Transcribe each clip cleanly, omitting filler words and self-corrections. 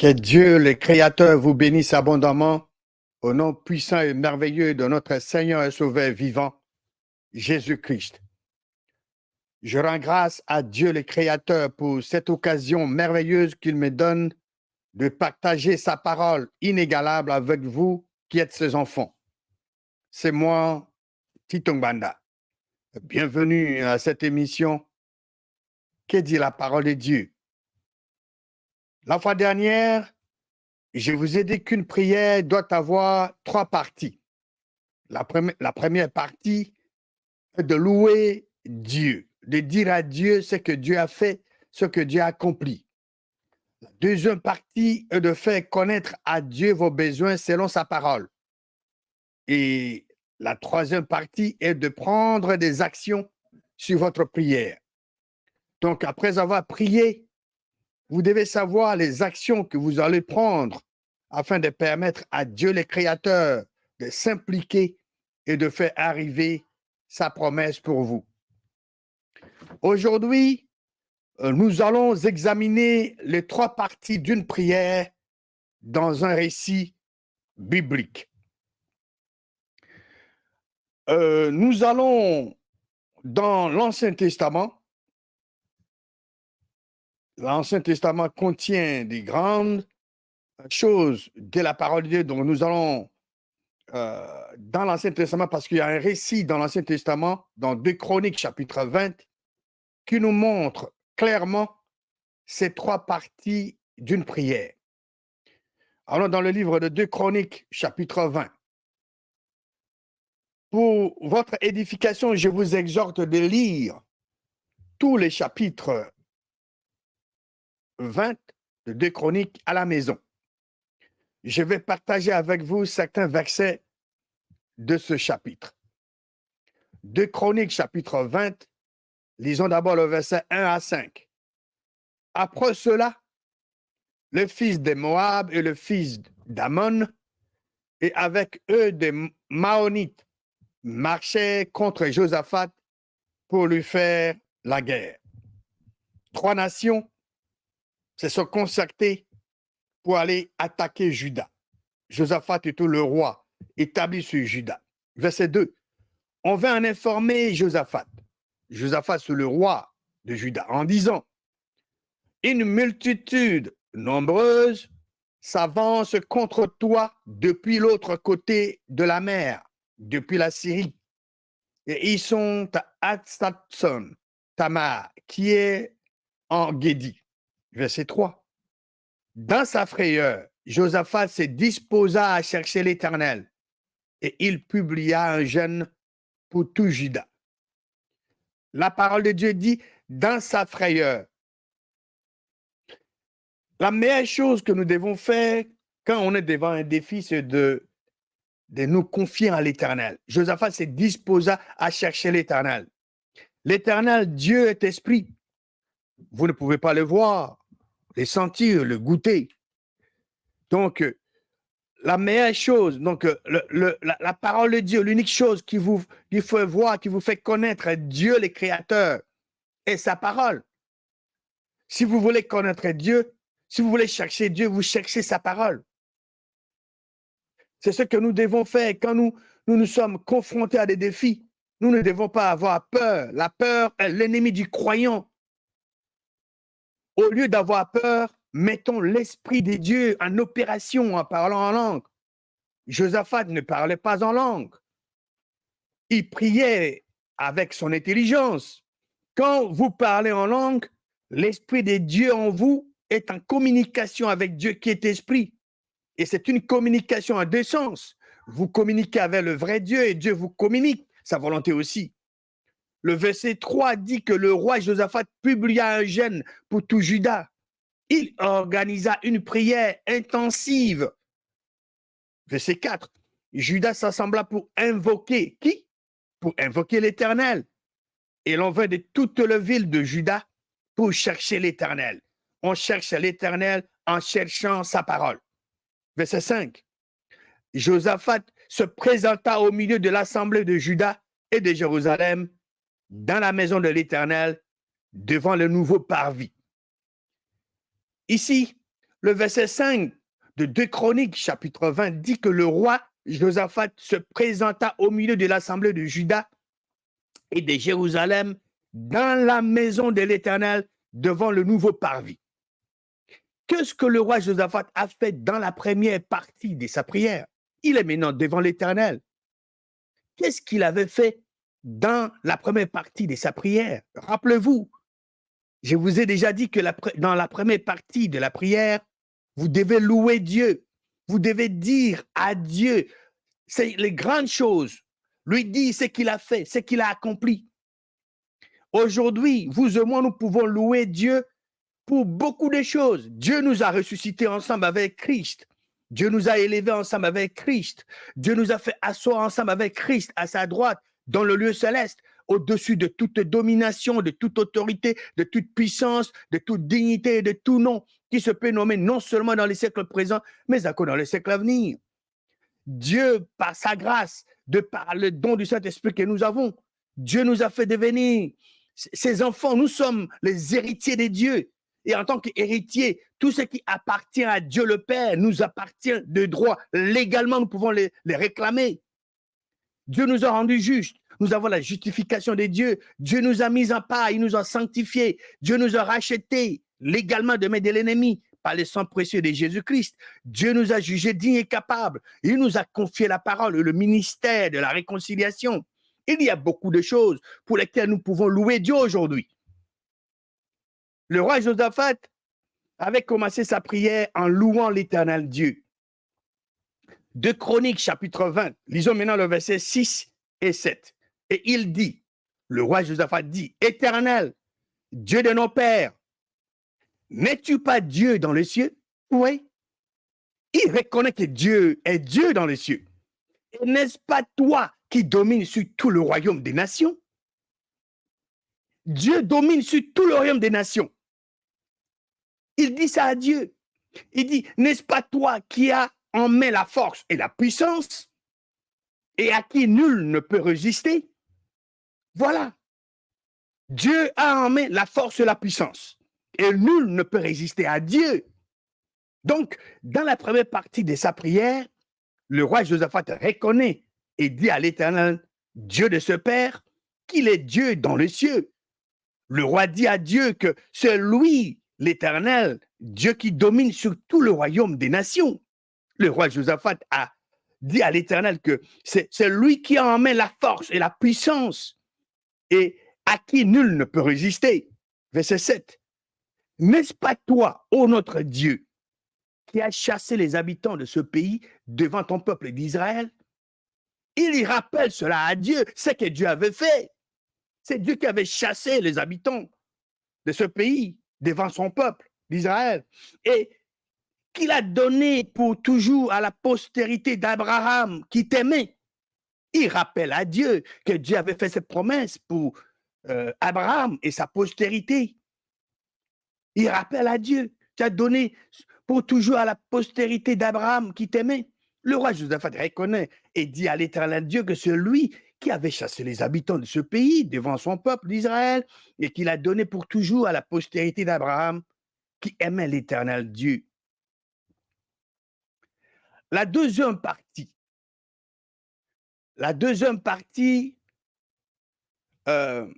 Que Dieu, le Créateur, vous bénisse abondamment au nom puissant et merveilleux de notre Seigneur et Sauveur vivant, Jésus-Christ. Je rends grâce à Dieu, le Créateur, pour cette occasion merveilleuse qu'il me donne de partager sa parole inégalable avec vous qui êtes ses enfants. C'est moi, Tito Banda. Bienvenue à cette émission. Que dit la parole de Dieu? La fois dernière, je vous ai dit qu'une prière doit avoir 3 parties. La première partie est de louer Dieu, de dire à Dieu ce que Dieu a fait, ce que Dieu a accompli. La deuxième partie est de faire connaître à Dieu vos besoins selon sa parole. Et la troisième partie est de prendre des actions sur votre prière. Donc, après avoir prié, vous devez savoir les actions que vous allez prendre afin de permettre à Dieu le Créateur de s'impliquer et de faire arriver sa promesse pour vous. Aujourd'hui, nous allons examiner les 3 parties d'une prière dans un récit biblique. Nous allons dans l'Ancien Testament. L'Ancien Testament contient des grandes choses de la parole de Dieu, dont nous allons dans l'Ancien Testament, parce qu'il y a un récit dans l'Ancien Testament, dans 2 Chroniques, chapitre 20, qui nous montre clairement ces 3 parties d'une prière. Alors, dans le livre de 2 Chroniques, chapitre 20, pour votre édification, je vous exhorte de lire tous les chapitres 20 de 2 Chroniques à la maison. Je vais partager avec vous certains versets de ce chapitre. 2 Chroniques, chapitre 20, lisons d'abord le verset 1 à 5. Après cela, le fils de Moab et le fils d'Ammon, et avec eux des Maonites, marchaient contre Josaphat pour lui faire la guerre. 3 nations se sont concertées pour aller attaquer Juda. Josaphat était le roi établi sur Juda. Verset 2. On vint en informer Josaphat. Josaphat, c'est le roi de Juda, en disant: une multitude nombreuse s'avance contre toi depuis l'autre côté de la mer, depuis la Syrie. Et ils sont à Atstatson, Tamar, qui est en Guédi. Verset 3. Dans sa frayeur, Josaphat se disposa à chercher l'Éternel, et il publia un jeûne pour tout Juda. La parole de Dieu dit, dans sa frayeur. La meilleure chose que nous devons faire quand on est devant un défi, c'est de nous confier à l'Éternel. Josaphat se disposa à chercher l'Éternel. L'Éternel, Dieu est esprit. Vous ne pouvez pas le voir, le sentir, le goûter. Donc, la meilleure chose, donc la parole de Dieu, l'unique chose qu'il faut voir, qui vous fait connaître Dieu, le Créateur, est sa parole. Si vous voulez connaître Dieu, si vous voulez chercher Dieu, vous cherchez sa parole. C'est ce que nous devons faire quand nous sommes confrontés à des défis. Nous ne devons pas avoir peur. La peur est l'ennemi du croyant. Au lieu d'avoir peur, mettons l'Esprit de Dieu en opération en parlant en langue. Josaphat ne parlait pas en langue. Il priait avec son intelligence. Quand vous parlez en langue, l'Esprit de Dieu en vous est en communication avec Dieu qui est esprit. Et c'est une communication en 2 sens. Vous communiquez avec le vrai Dieu et Dieu vous communique sa volonté aussi. Le verset 3 dit que le roi Josaphat publia un jeûne pour tout Juda. Il organisa une prière intensive. Verset 4. Juda s'assembla pour invoquer qui? Pour invoquer l'Éternel. Et l'on vint de toute la ville de Juda pour chercher l'Éternel. On cherche l'Éternel en cherchant sa parole. Verset 5. Josaphat se présenta au milieu de l'assemblée de Juda et de Jérusalem dans la maison de l'Éternel devant le nouveau parvis. Ici, Le verset 5 de 2 Chroniques, chapitre 20, dit que le roi Josaphat se présenta au milieu de l'assemblée de Juda et de Jérusalem dans la maison de l'Éternel devant le nouveau parvis. Qu'est-ce que le roi Josaphat a fait dans la première partie de sa prière? Il est maintenant devant l'Éternel. Qu'est-ce qu'il avait fait dans la première partie de sa prière? Rappelez-vous, je vous ai déjà dit que dans la première partie de la prière, vous devez louer Dieu. Vous devez dire à Dieu, c'est les grandes choses. Lui dire ce qu'il a fait, ce qu'il a accompli. Aujourd'hui, vous et moi, nous pouvons louer Dieu pour beaucoup de choses. Dieu nous a ressuscités ensemble avec Christ. Dieu nous a élevés ensemble avec Christ. Dieu nous a fait asseoir ensemble avec Christ à sa droite dans le lieu céleste, au-dessus de toute domination, de toute autorité, de toute puissance, de toute dignité et de tout nom qui se peut nommer non seulement dans les siècles présents, mais encore dans les siècles à venir. Dieu, par sa grâce, de par le don du Saint-Esprit que nous avons, Dieu nous a fait devenir ses enfants. Nous sommes les héritiers des dieux. Et en tant qu'héritiers, tout ce qui appartient à Dieu le Père nous appartient de droit. Légalement, nous pouvons les réclamer. Dieu nous a rendus justes. Nous avons la justification de Dieu. Dieu nous a mis en part, il nous a sanctifiés. Dieu nous a rachetés légalement de main de l'ennemi par le sang précieux de Jésus-Christ. Dieu nous a jugés dignes et capables. Il nous a confié la parole, le ministère de la réconciliation. Il y a beaucoup de choses pour lesquelles nous pouvons louer Dieu aujourd'hui. Le roi Josaphat avait commencé sa prière en louant l'Éternel Dieu. 2 Chroniques, chapitre 20. Lisons maintenant le verset 6 et 7. Et il dit, le roi Josaphat dit, Éternel, Dieu de nos pères, n'es-tu pas Dieu dans les cieux? Oui. Il reconnaît que Dieu est Dieu dans les cieux. Et n'est-ce pas toi qui domines sur tout le royaume des nations? Dieu domine sur tout le royaume des nations. Il dit ça à Dieu. Il dit, n'est-ce pas toi qui as en main la force et la puissance et à qui nul ne peut résister? Voilà. Dieu a en main la force et la puissance et nul ne peut résister à Dieu. Donc, dans la première partie de sa prière, le roi Josaphat reconnaît et dit à l'Éternel, Dieu de ce Père, qu'il est Dieu dans les cieux. Le roi dit à Dieu que c'est lui, l'Éternel, Dieu qui domine sur tout le royaume des nations. Le roi Josaphat a dit à l'Éternel que c'est lui qui a en main la force et la puissance et à qui nul ne peut résister. Verset 7. N'est-ce pas toi, ô notre Dieu, qui a chassé les habitants de ce pays devant ton peuple d'Israël? Il y rappelle cela à Dieu, ce que Dieu avait fait. C'est Dieu qui avait chassé les habitants de ce pays devant son peuple d'Israël et qu'il a donné pour toujours à la postérité d'Abraham qui t'aimait. Il rappelle à Dieu que Dieu avait fait cette promesse pour Abraham et sa postérité. Il rappelle à Dieu, tu as donné pour toujours à la postérité d'Abraham qui t'aimait. Le roi Josaphat reconnaît et dit à l'Éternel Dieu que c'est lui qui avait chassé les habitants de ce pays devant son peuple d'Israël et qu'il a donné pour toujours à la postérité d'Abraham qui aimait l'Éternel Dieu. La deuxième partie de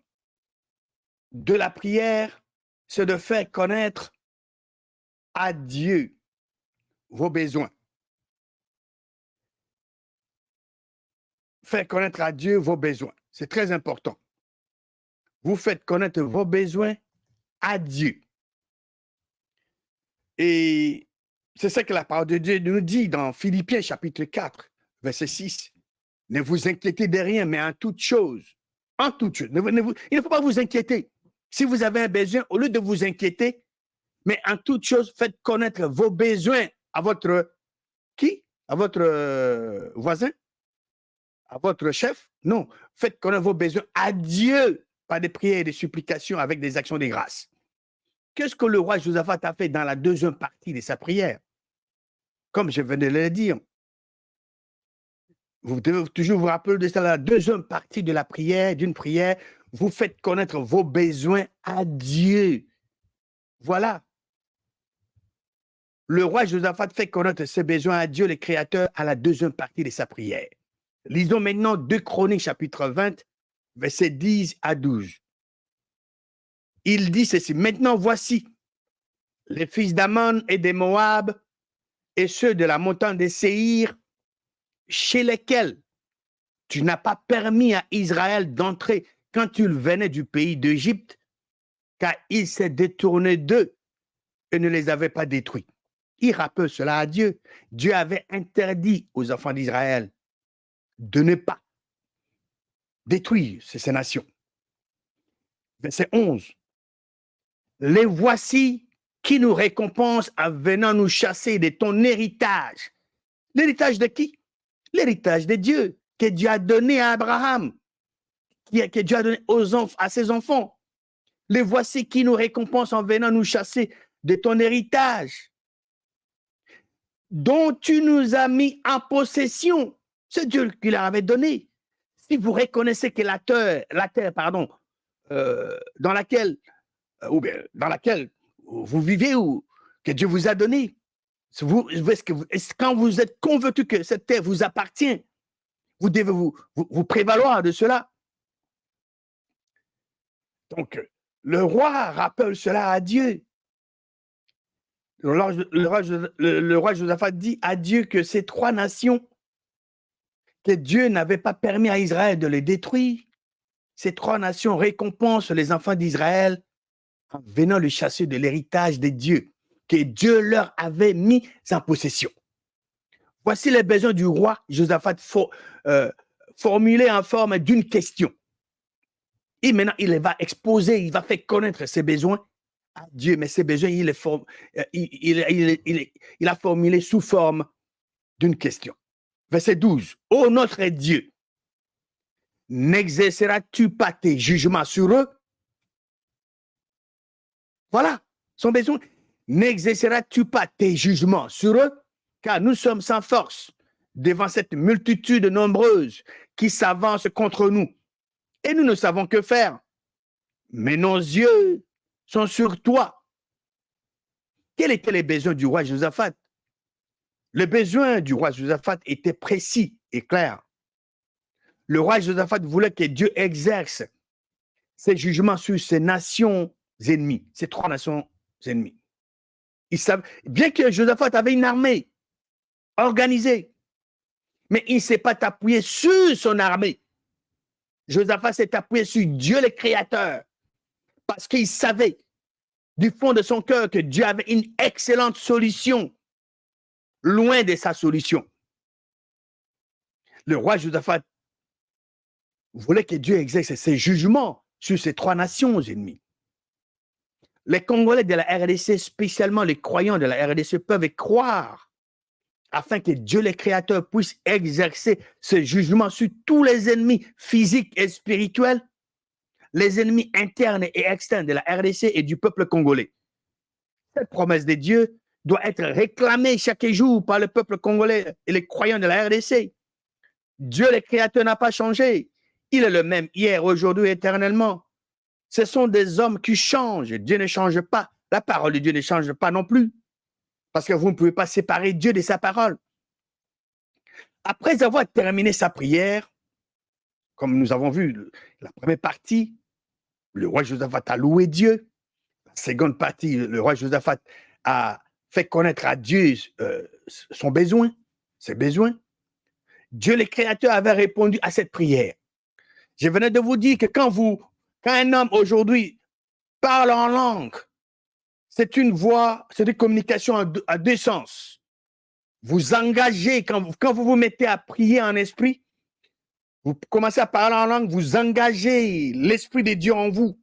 la prière, c'est de faire connaître à Dieu vos besoins. Faire connaître à Dieu vos besoins. C'est très important. Vous faites connaître vos besoins à Dieu. Et c'est ça que la parole de Dieu nous dit dans Philippiens chapitre 4, verset 6. Ne vous inquiétez de rien, mais en toute chose. En toute chose. Il ne faut pas vous inquiéter. Si vous avez un besoin, au lieu de vous inquiéter, mais en toute chose, faites connaître vos besoins à votre qui? À votre voisin? À votre chef? Non. Faites connaître vos besoins à Dieu par des prières et des supplications avec des actions de grâce. Qu'est-ce que le roi Josaphat a fait dans la deuxième partie de sa prière? Comme je venais de le dire, vous devez toujours vous rappeler de ça, la deuxième partie de la prière, d'une prière, vous faites connaître vos besoins à Dieu. Voilà. le roi Josaphat fait connaître ses besoins à Dieu, le Créateur, à la deuxième partie de sa prière. Lisons maintenant 2 Chroniques, chapitre 20, versets 10 à 12. Il dit ceci, maintenant voici, les fils d'Ammon et des Moab et ceux de la montagne des Séhir, chez lesquels tu n'as pas permis à Israël d'entrer quand il venait du pays d'Égypte, car il s'est détourné d'eux et ne les avait pas détruits. Il rappelle cela à Dieu. Dieu avait interdit aux enfants d'Israël de ne pas détruire ces nations. Verset 11. Les voici qui nous récompensent en venant nous chasser de ton héritage. L'héritage de qui? L'héritage de Dieu, que Dieu a donné à Abraham, que Dieu a donné à ses enfants. Les voici qui nous récompensent en venant nous chasser de ton héritage, dont tu nous as mis en possession. C'est Dieu qui leur avait donné. Si vous reconnaissez que la terre, dans laquelle vous vivez ou que Dieu vous a donné, quand vous êtes convaincu que cette terre vous appartient, vous devez vous prévaloir de cela. Donc, le roi rappelle cela à Dieu. Le roi Josaphat dit à Dieu que ces 3 nations, que Dieu n'avait pas permis à Israël de les détruire, ces 3 nations récompensent les enfants d'Israël en venant le chasser de l'héritage de Dieu, que Dieu leur avait mis en possession. Voici les besoins du roi Josaphat formulés en forme d'une question. Et maintenant, il va exposer, il va faire connaître ses besoins à Dieu, mais ses besoins, il a formulé sous forme d'une question. Verset 12. Ô notre Dieu, n'exerceras-tu pas tes jugements sur eux? Voilà son besoin. N'exerceras-tu pas tes jugements sur eux? Car nous sommes sans force devant cette multitude nombreuse qui s'avance contre nous. Et nous ne savons que faire. Mais nos yeux sont sur toi. Quels étaient les besoins du roi Josaphat? Le besoin du roi Josaphat était précis et clair. Le roi Josaphat voulait que Dieu exerce ses jugements sur ces nations ennemies, ces 3 nations ennemies. Bien que Josaphat avait une armée organisée, mais il ne s'est pas appuyé sur son armée. Josaphat s'est appuyé sur Dieu le Créateur, parce qu'il savait du fond de son cœur que Dieu avait une excellente solution, loin de sa solution. Le roi Josaphat voulait que Dieu exerce ses jugements sur ces 3 nations ennemies. Les Congolais de la RDC, spécialement les croyants de la RDC, peuvent croire afin que Dieu le Créateur puisse exercer ses jugements sur tous les ennemis physiques et spirituels, les ennemis internes et externes de la RDC et du peuple congolais. Cette promesse de Dieu doit être réclamée chaque jour par le peuple congolais et les croyants de la RDC. Dieu le Créateur n'a pas changé. Il est le même hier, aujourd'hui, éternellement. Ce sont des hommes qui changent. Dieu ne change pas. La parole de Dieu ne change pas non plus. Parce que vous ne pouvez pas séparer Dieu de sa parole. Après avoir terminé sa prière, comme nous avons vu la première partie, le roi Josaphat a loué Dieu. La seconde partie, le roi Josaphat a fait connaître à Dieu son besoin, ses besoins. Dieu le Créateur avait répondu à cette prière. Je venais de vous dire que quand un homme aujourd'hui parle en langue, c'est une voix, c'est une communication à 2 sens. Vous engagez, quand vous vous mettez à prier en esprit, vous commencez à parler en langue, vous engagez l'Esprit de Dieu en vous,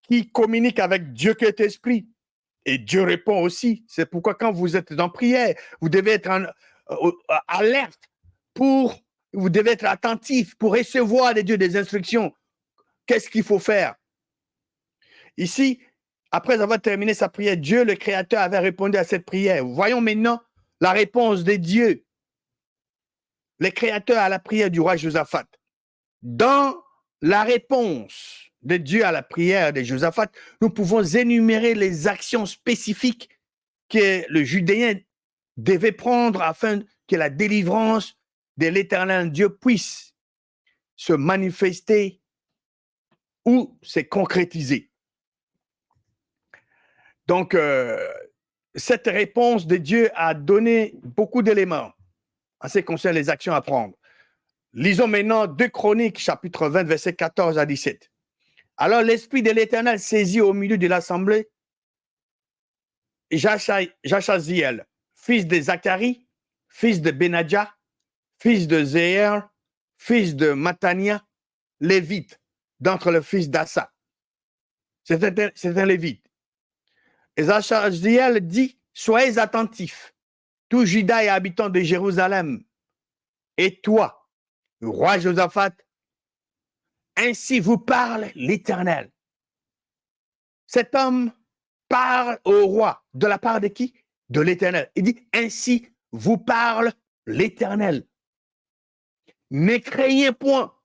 qui communique avec Dieu qui est esprit. Et Dieu répond aussi. C'est pourquoi quand vous êtes en prière, vous devez être alerte, vous devez être attentif pour recevoir de Dieu des instructions. Qu'est-ce qu'il faut faire? Ici, après avoir terminé sa prière, Dieu, le Créateur, avait répondu à cette prière. Voyons maintenant la réponse de Dieu, le Créateur, à la prière du roi Josaphat. Dans la réponse de Dieu à la prière de Josaphat, nous pouvons énumérer les actions spécifiques que le Judéen devait prendre afin que la délivrance de l'Éternel Dieu puisse se manifester ou se concrétiser. Donc, cette réponse de Dieu a donné beaucoup d'éléments en ce qui concerne les actions à prendre. Lisons maintenant 2 Chroniques, chapitre 20, versets 14 à 17. Alors l'Esprit de l'Éternel saisit au milieu de l'assemblée Jachaziel, fils de Zacharie, fils de Benadja, fils de Zéher, fils de Matania, lévite, d'entre les fils d'Assa. C'est un lévite. Et Jachaziel dit, soyez attentifs, tout Juda et habitants de Jérusalem, et toi, roi Josaphat, ainsi vous parle l'Éternel. Cet homme parle au roi. De la part de qui? De l'Éternel. Il dit, ainsi vous parle l'Éternel. Ne craignez point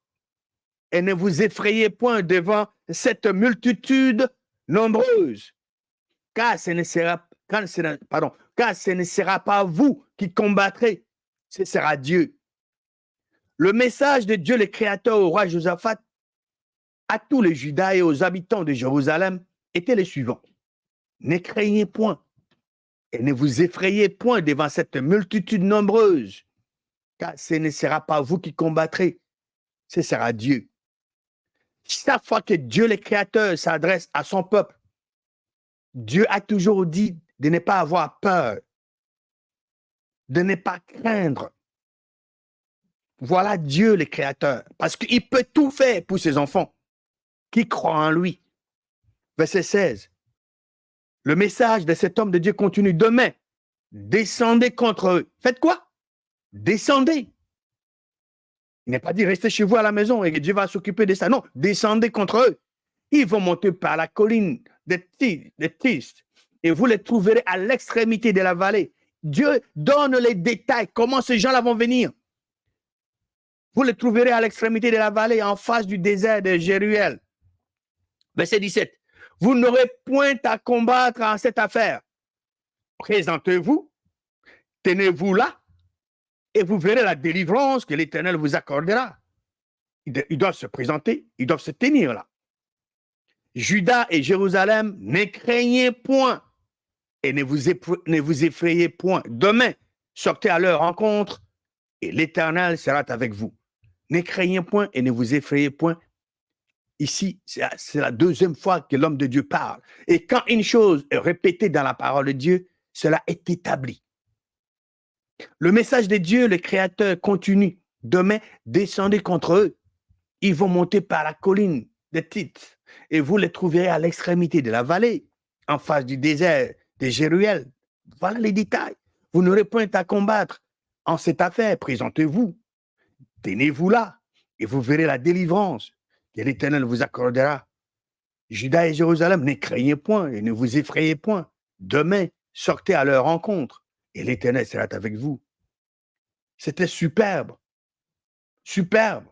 et ne vous effrayez point devant cette multitude nombreuse, car ce ne sera pas vous qui combattrez, ce sera Dieu. Le message de Dieu le Créateur au roi Josaphat, à tous les Judas et aux habitants de Jérusalem, était le suivant. Ne craignez point et ne vous effrayez point devant cette multitude nombreuse, car ce ne sera pas vous qui combattrez, ce sera Dieu. Chaque fois que Dieu le Créateur s'adresse à son peuple, Dieu a toujours dit de ne pas avoir peur, de ne pas craindre. Voilà Dieu le Créateur, parce qu'il peut tout faire pour ses enfants qui croient en lui. Verset 16. Le message de cet homme de Dieu continue. Demain, descendez contre eux. Faites quoi? Descendez. Il n'est pas dit restez chez vous à la maison et que Dieu va s'occuper de ça. Non, descendez contre eux. Ils vont monter par la colline de Tiste et vous les trouverez à l'extrémité de la vallée. Dieu donne les détails, comment ces gens-là vont venir. Vous les trouverez à l'extrémité de la vallée, en face du désert de Jéruel. Verset 17. Vous n'aurez point à combattre en cette affaire. Présentez-vous, tenez-vous là, et vous verrez la délivrance que l'Éternel vous accordera. Ils doivent se présenter, ils doivent se tenir là. Juda et Jérusalem, ne craignez point et ne vous effrayez point. Demain, sortez à leur rencontre et l'Éternel sera avec vous. Ne craignez point et ne vous effrayez point. Ici, c'est la deuxième fois que l'homme de Dieu parle. Et quand une chose est répétée dans la parole de Dieu, cela est établi. Le message de Dieu, le Créateur, continue. Demain, descendez contre eux. Ils vont monter par la colline de Tite et vous les trouverez à l'extrémité de la vallée, en face du désert de Jéruel. Voilà les détails. Vous n'aurez point à combattre en cette affaire. Présentez-vous, tenez-vous là et vous verrez la délivrance que l'Éternel vous accordera. Juda et Jérusalem, ne craignez point et ne vous effrayez point. Demain, sortez à leur rencontre et l'Éternel sera avec vous. C'était superbe. Superbe.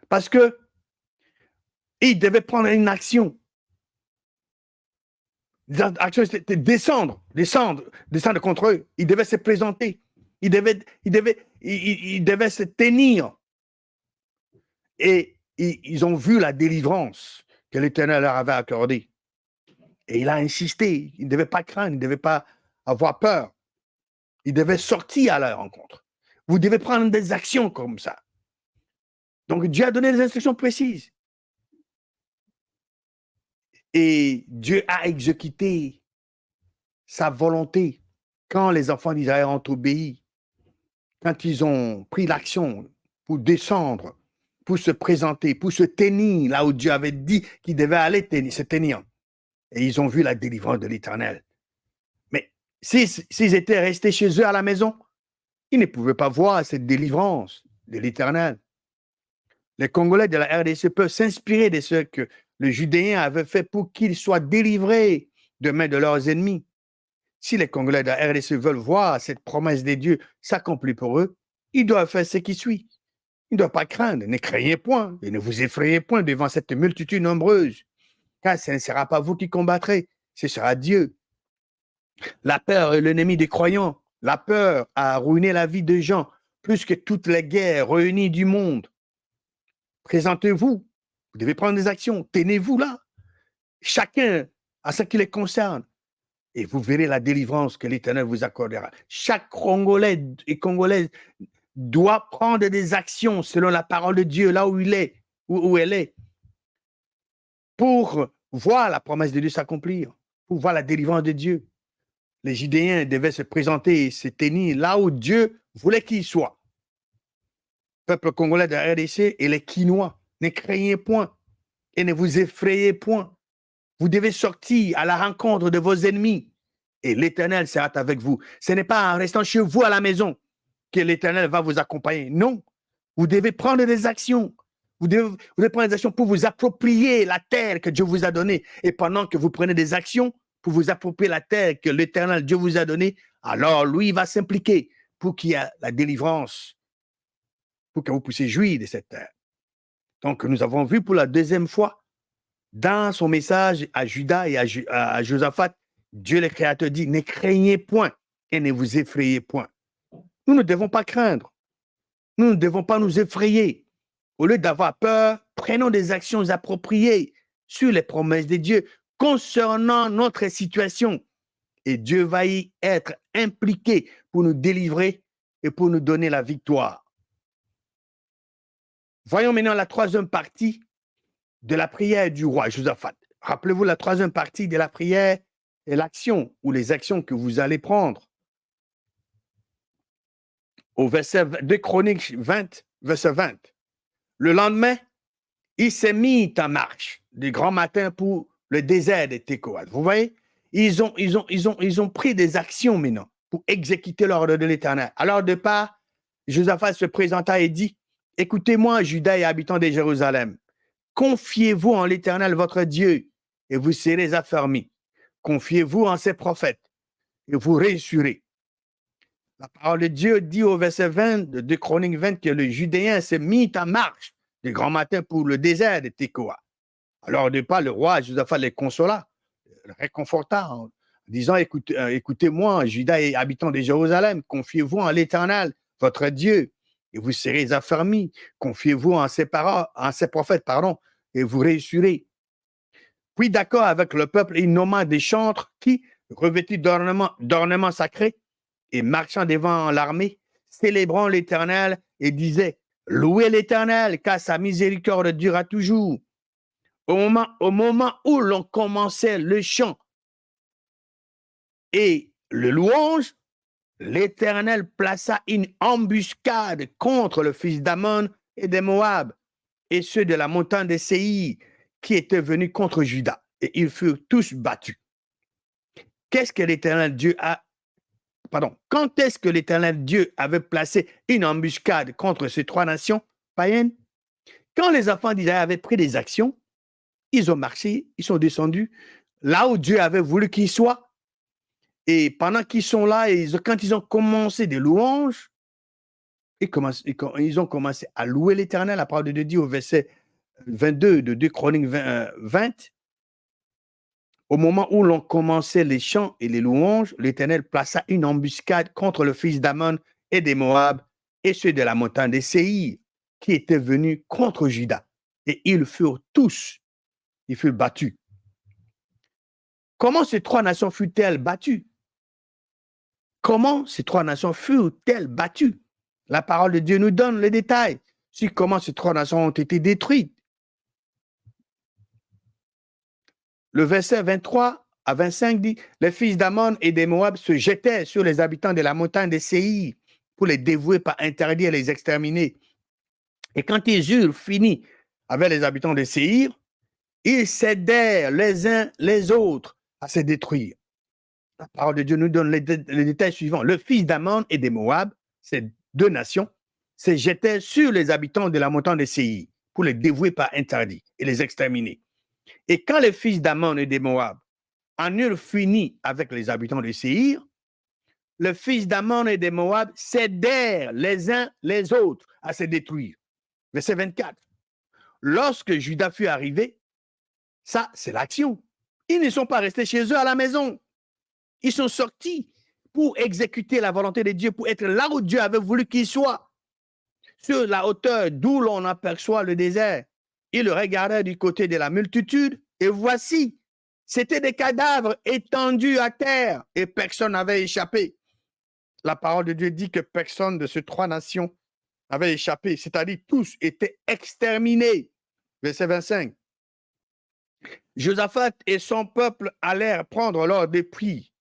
Parce que il devait prendre une action. L'action, c'était descendre contre eux. Il devait se présenter. Il devait se tenir. Et ils ont vu la délivrance que l'Éternel leur avait accordée. Et il a insisté. Il ne devait pas craindre, il ne devait pas avoir peur. Il devait sortir à leur rencontre. Vous devez prendre des actions comme ça. Donc Dieu a donné des instructions précises. Et Dieu a exécuté sa volonté quand les enfants d'Israël ont obéi, quand ils ont pris l'action pour descendre, pour se présenter, pour se tenir là où Dieu avait dit qu'ils devaient aller se tenir. Et ils ont vu la délivrance de l'Éternel. Mais s'ils étaient restés chez eux à la maison, ils ne pouvaient pas voir cette délivrance de l'Éternel. Les Congolais de la RDC peuvent s'inspirer de ce que le Judéen avait fait pour qu'ils soient délivrés de main de leurs ennemis. Si les Congolais de la RDC veulent voir cette promesse de Dieu s'accomplir pour eux, ils doivent faire ce qui suit. Ils ne doivent pas craindre, ne craignez point et ne vous effrayez point devant cette multitude nombreuse, car ce ne sera pas vous qui combattrez, ce sera Dieu. La peur est l'ennemi des croyants. La peur a ruiné la vie des gens plus que toutes les guerres réunies du monde. Présentez-vous. Vous devez prendre des actions. Tenez-vous là. Chacun à ce qui les concerne. Et vous verrez la délivrance que l'Éternel vous accordera. Chaque Congolais et Congolaise doit prendre des actions selon la parole de Dieu, là où il est, où elle est, pour voir la promesse de Dieu s'accomplir, pour voir la délivrance de Dieu. Les Judéens devaient se présenter et se tenir là où Dieu voulait qu'ils soient. Peuple congolais de la RDC et les Quinois, ne craignez point et ne vous effrayez point. Vous devez sortir à la rencontre de vos ennemis et l'Éternel sera avec vous. Ce n'est pas en restant chez vous à la maison que l'Éternel va vous accompagner. Non, vous devez prendre des actions. Vous devez prendre des actions pour vous approprier la terre que Dieu vous a donnée. Et pendant que vous prenez des actions pour vous approprier la terre que l'Éternel Dieu vous a donnée, alors lui va s'impliquer pour qu'il y ait la délivrance, pour que vous puissiez jouir de cette terre. Donc, nous avons vu pour la deuxième fois, dans son message à Judas et à Josaphat, Dieu le Créateur dit, ne craignez point et ne vous effrayez point. Nous ne devons pas craindre. Nous ne devons pas nous effrayer. Au lieu d'avoir peur, prenons des actions appropriées sur les promesses de Dieu concernant notre situation. Et Dieu va y être impliqué pour nous délivrer et pour nous donner la victoire. Voyons maintenant la troisième partie de la prière du roi Josaphat. Rappelez-vous, la troisième partie de la prière est l'action ou les actions que vous allez prendre. Au verset 2 Chroniques 20, verset 20. Le lendemain, il s'est mis en marche du grand matin pour le désert de Tekoa. Vous voyez, ils ont pris des actions maintenant pour exécuter l'ordre de l'Éternel. Alors de part, Josaphat se présenta et dit, écoutez-moi, Judas et habitants de Jérusalem, confiez-vous en l'Éternel votre Dieu et vous serez affermis. Confiez-vous en ses prophètes et vous réussirez. La parole de Dieu dit au verset 20 de Chroniques 20 que le Judéen s'est mis en marche du grand matin pour le désert de Tekoa. Alors, de pas, le roi Josaphat les consola, le réconforta en disant, écoutez-moi, Judas et habitants de Jérusalem, confiez-vous en l'Éternel, votre Dieu, et vous serez affermis. Confiez-vous en ses prophètes, et vous réussirez. Puis, d'accord avec le peuple, il nomma des chantres qui, revêtus d'ornements sacrés et marchant devant l'armée, célébrant l'Éternel et disaient, louez l'Éternel, car sa miséricorde durera toujours. Au moment où l'on commençait le chant et le louange, l'Éternel plaça une embuscade contre le fils d'Ammon et de Moab et ceux de la montagne de Séir qui étaient venus contre Juda. Et ils furent tous battus. Qu'est-ce que l'Éternel Dieu a... Pardon, quand est-ce que l'Éternel Dieu avait placé une embuscade contre ces trois nations païennes? Quand les enfants d'Israël avaient pris des actions, ils ont marché, ils sont descendus là où Dieu avait voulu qu'ils soient. Et pendant qu'ils sont là, quand ils ont commencé des louanges, ils ont commencé à louer l'Éternel. La parole de Dieu dit au verset 22 de 2 Chroniques 20, au moment où l'on commençait les chants et les louanges, l'Éternel plaça une embuscade contre le fils d'Ammon et des Moab et ceux de la montagne des Séir qui étaient venus contre Juda. Et ils furent battus. Comment ces trois nations furent-elles battues? Comment ces trois nations furent-elles battues? La parole de Dieu nous donne les détails sur comment ces trois nations ont été détruites. Le verset 23 à 25 dit, les fils d'Ammon et des Moab se jetaient sur les habitants de la montagne de Séir pour les dévouer par interdit et les exterminer. Et quand ils eurent fini avec les habitants de Séir, ils s'aidèrent les uns les autres à se détruire. La parole de Dieu nous donne les détails suivants. Le fils d'Ammon et des Moab, ces deux nations, se jetaient sur les habitants de la montagne de Séir pour les dévouer par interdit et les exterminer. Et quand les fils d'Ammon et des Moab en eurent fini avec les habitants de Séir, les fils d'Ammon et des Moab s'aidèrent les uns les autres à se détruire. Verset 24. Lorsque Juda fut arrivé, ça, c'est l'action. Ils ne sont pas restés chez eux à la maison. Ils sont sortis pour exécuter la volonté de Dieu, pour être là où Dieu avait voulu qu'ils soient. Sur la hauteur d'où l'on aperçoit le désert, ils regardaient du côté de la multitude et voici, c'était des cadavres étendus à terre et personne n'avait échappé. La parole de Dieu dit que personne de ces trois nations n'avait échappé, c'est-à-dire tous étaient exterminés. Verset 25. Josaphat et son peuple allèrent prendre leur dépouille.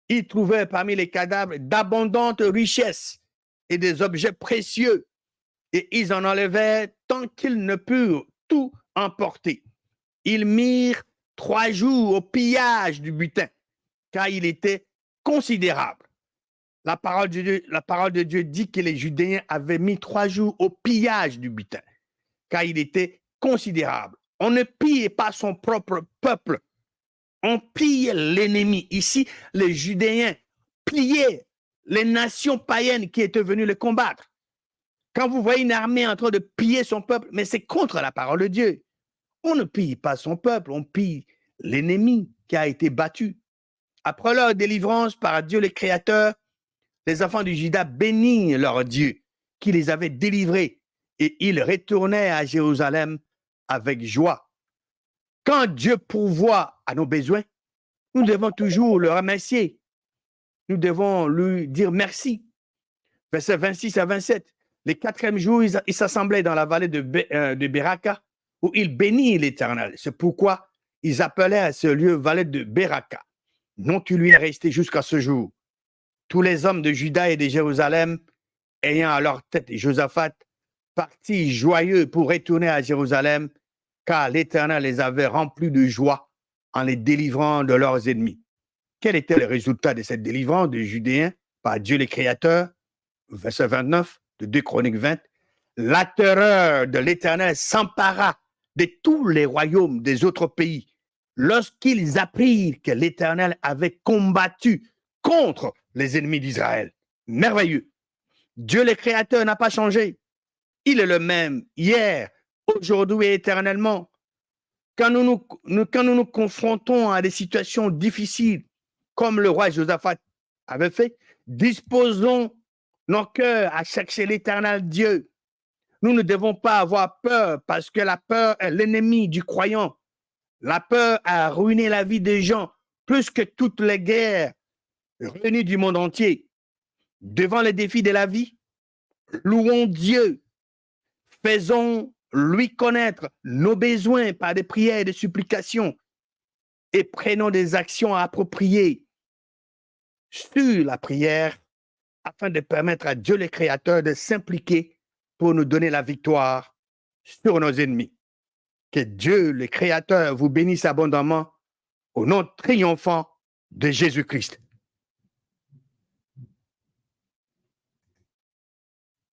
Ils trouvèrent parmi les cadavres d'abondantes richesses et des objets précieux, et ils en enlevèrent tant qu'ils ne purent tout emporter. Ils mirent 3 jours au pillage du butin, car il était considérable. La parole de Dieu dit que les Judéens avaient mis 3 jours au pillage du butin, car il était considérable. On ne pille pas son propre peuple, on pille l'ennemi. Ici, les Judéens pillaient les nations païennes qui étaient venues les combattre. Quand vous voyez une armée en train de piller son peuple, mais c'est contre la parole de Dieu. On ne pille pas son peuple, on pille l'ennemi qui a été battu. Après leur délivrance par Dieu le Créateur, les enfants du Juda bénirent leur Dieu qui les avait délivrés et ils retournaient à Jérusalem avec joie. Quand Dieu pourvoit à nos besoins, nous devons toujours le remercier. Nous devons lui dire merci. Versets 26 à 27. Les 4e jours, ils s'assemblaient dans la vallée de Beraka où ils bénirent l'Éternel. C'est pourquoi ils appelaient à ce lieu vallée de Beraka. Nom qui lui est resté jusqu'à ce jour. Tous les hommes de Juda et de Jérusalem, ayant à leur tête Josaphat, partis joyeux pour retourner à Jérusalem, car l'Éternel les avait remplis de joie en les délivrant de leurs ennemis. Quel était le résultat de cette délivrance des Judéens par Dieu le Créateur? Verset 29 de 2 Chroniques 20. La terreur de l'Éternel s'empara de tous les royaumes des autres pays lorsqu'ils apprirent que l'Éternel avait combattu contre les ennemis d'Israël. Merveilleux. Dieu le Créateur n'a pas changé. Il est le même hier, aujourd'hui et éternellement. Quand nous nous confrontons à des situations difficiles, comme le roi Josaphat avait fait, disposons nos cœurs à chercher l'Éternel Dieu. Nous ne devons pas avoir peur parce que la peur est l'ennemi du croyant. La peur a ruiné la vie des gens plus que toutes les guerres réunies du monde entier. Devant les défis de la vie, louons Dieu. Faisons lui connaître nos besoins par des prières et des supplications et prenons des actions appropriées sur la prière afin de permettre à Dieu le Créateur de s'impliquer pour nous donner la victoire sur nos ennemis. Que Dieu le Créateur vous bénisse abondamment au nom triomphant de Jésus-Christ.